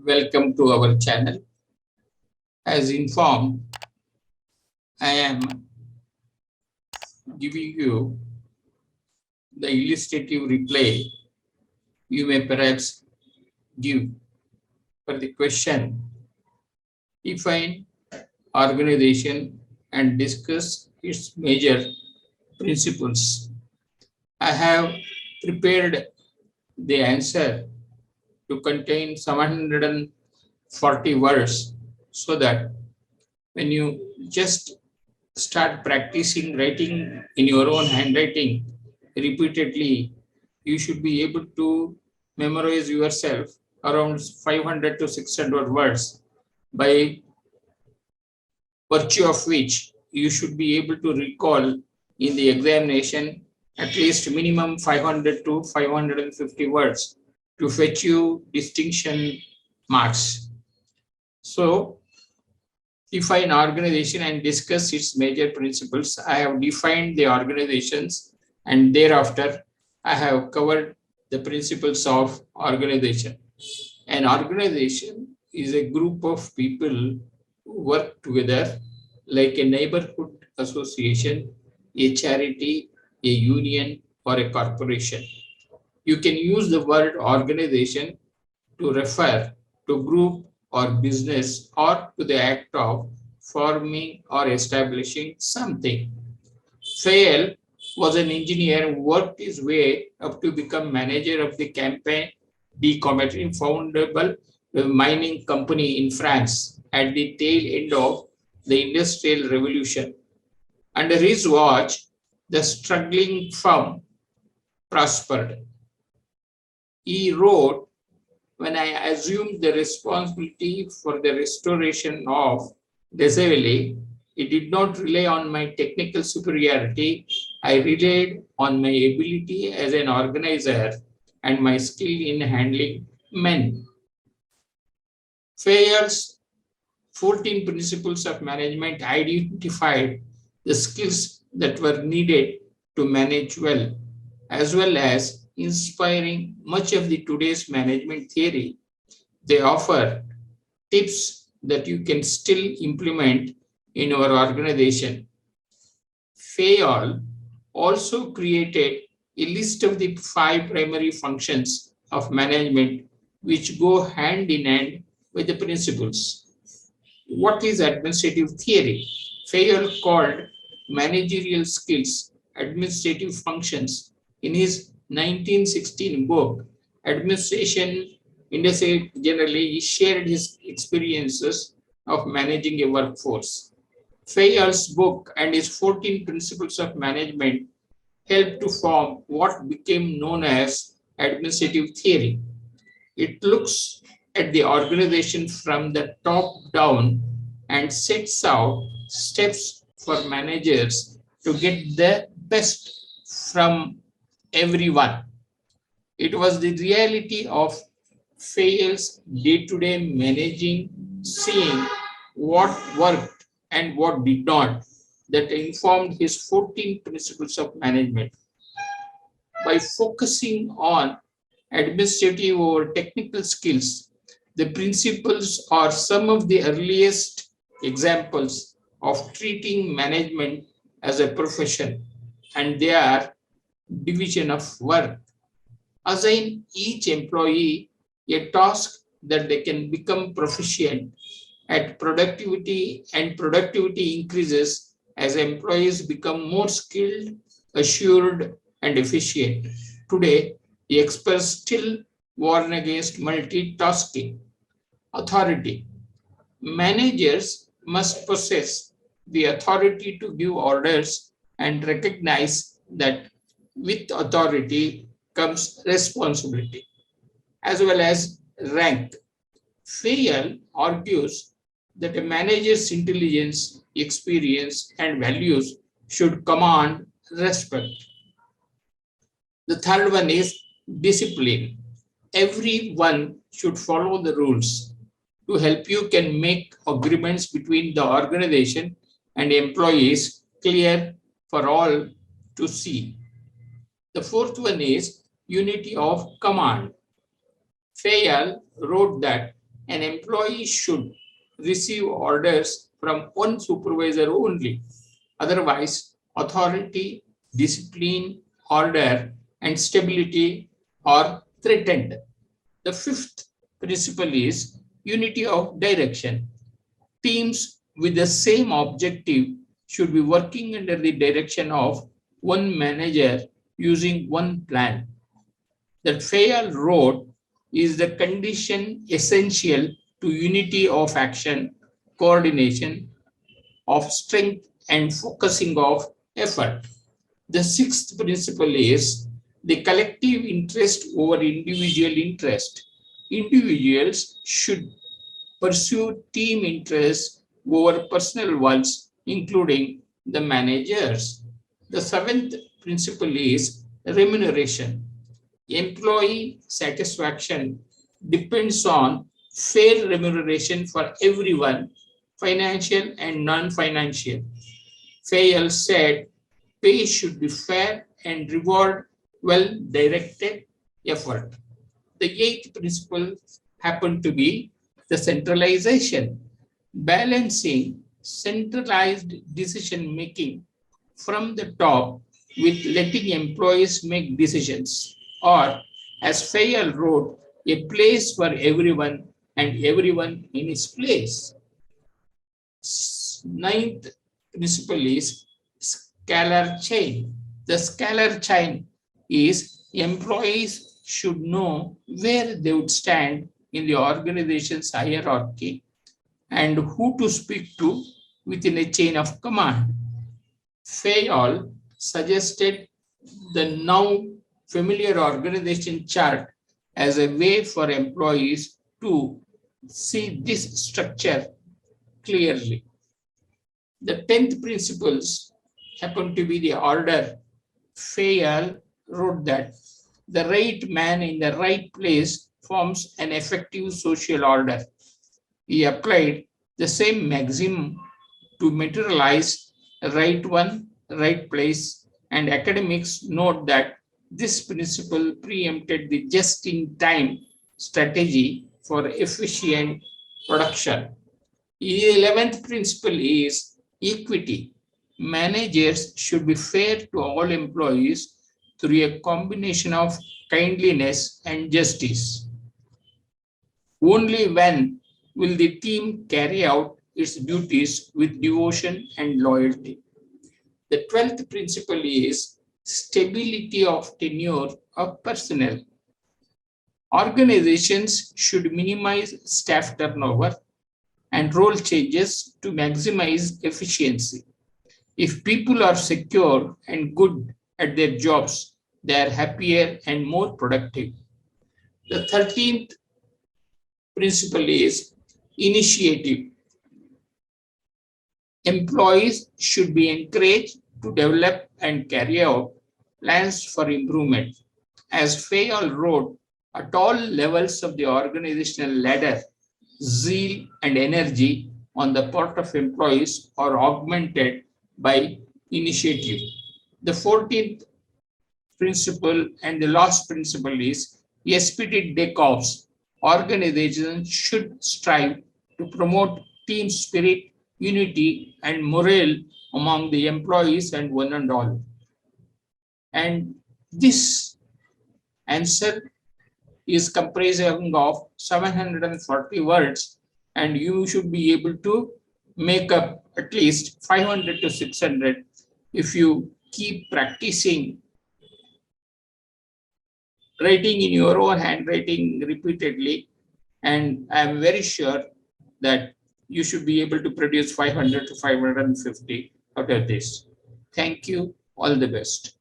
welcome to our channel. As informed, I am giving you the illustrative reply you may perhaps give for the question. Define organization and discuss its major principles. I have prepared the answer to contain 740 words so that when you just start practicing writing in your own handwriting repeatedly, you should be able to memorize yourself around 500 to 600 words, by virtue of which you should be able to recall in the examination at least minimum 500 to 550 words to fetch you distinction marks. So, define organization and discuss its major principles. I have defined the organizations and thereafter I have covered the principles of organization. An organization is a group of people who work together like a neighborhood association, a charity, a union, or a corporation. You can use the word organization to refer to group or business or to the act of forming or establishing something. Fayal was an engineer who worked his way up to become manager of the campaign decommissioning foundable mining company in France at the tail end of the Industrial Revolution. Under his watch, the struggling firm prospered. He wrote, when I assumed the responsibility for the restoration of Desaville, it did not rely on my technical superiority. I relied on my ability as an organizer and my skill in handling men. Fayer's 14 principles of management identified the skills that were needed to manage well as inspiring much of the today's management theory. They offer tips that you can still implement in your organization. Fayol also created a list of the 5 primary functions of management which go hand in hand with the principles. What is administrative theory? Fayol called managerial skills administrative functions in his 1916 book, Administration Industry Generally. He shared his experiences of managing a workforce. Fayol's book and his 14 principles of management helped to form what became known as administrative theory. It looks at the organization from the top down and sets out steps for managers to get the best from everyone. It was the reality of Fayol's day-to-day managing, seeing what worked and what did not, that informed his 14 principles of management. By focusing on administrative or technical skills, the principles are some of the earliest examples of treating management as a profession, and they are division of work. Assign each employee a task that they can become proficient at productivity, and productivity increases as employees become more skilled, assured, and efficient. Today, the experts still warn against multitasking. Authority. Managers must possess the authority to give orders and recognize that with authority comes responsibility as well as rank. Fayol argues that a manager's intelligence, experience, and values should command respect. The third one is discipline. Everyone should follow the rules. To help you can make agreements between the organization and employees clear for all to see. The fourth one is unity of command. Fayol wrote that an employee should receive orders from one supervisor only. Otherwise, authority, discipline, order, and stability are threatened. The fifth principle is unity of direction. Teams with the same objective should be working under the direction of one manager using one plan. The Fayal wrote is the condition essential to unity of action, coordination of strength, and focusing of effort. The sixth principle is the collective interest over individual interest. Individuals should pursue team interests over personal ones, including the managers. The seventh principle is remuneration. Employee satisfaction depends on fair remuneration for everyone, financial and non-financial. Fayal said pay should be fair and reward well-directed effort. The eighth principle happened to be the centralization, balancing centralized decision making from the top with letting employees make decisions, or as Fayal wrote, a place for everyone and everyone in its place. Ninth principle is scalar chain. The scalar chain is employees should know where they would stand in the organization's hierarchy and who to speak to within a chain of command. Fayol suggested the now familiar organization chart as a way for employees to see this structure clearly. The 10th principles happen to be the order. Fayol wrote that the right man in the right place forms an effective social order. He applied the same maxim to materialize right one, right place, and academics note that this principle preempted the just-in-time strategy for efficient production. The 11th principle is equity. Managers should be fair to all employees through a combination of kindliness and justice. Only when will the team carry out its duties with devotion and loyalty. The 12th principle is stability of tenure of personnel. Organizations should minimize staff turnover and role changes to maximize efficiency. If people are secure and good at their jobs, they are happier and more productive. The 13th principle is initiative. Employees should be encouraged to develop and carry out plans for improvement. As Fayol wrote, at all levels of the organizational ladder, zeal and energy on the part of employees are augmented by initiative. The 14th principle and the last principle is esprit de corps. Organizations should strive to promote team spirit, unity, and morale among the employees and one and all. And this answer is comprising of 740 words, and you should be able to make up at least 500 to 600 if you keep practicing writing in your own handwriting repeatedly. And I'm very sure that you should be able to produce 500 to 550 out of this. Thank you. All the best.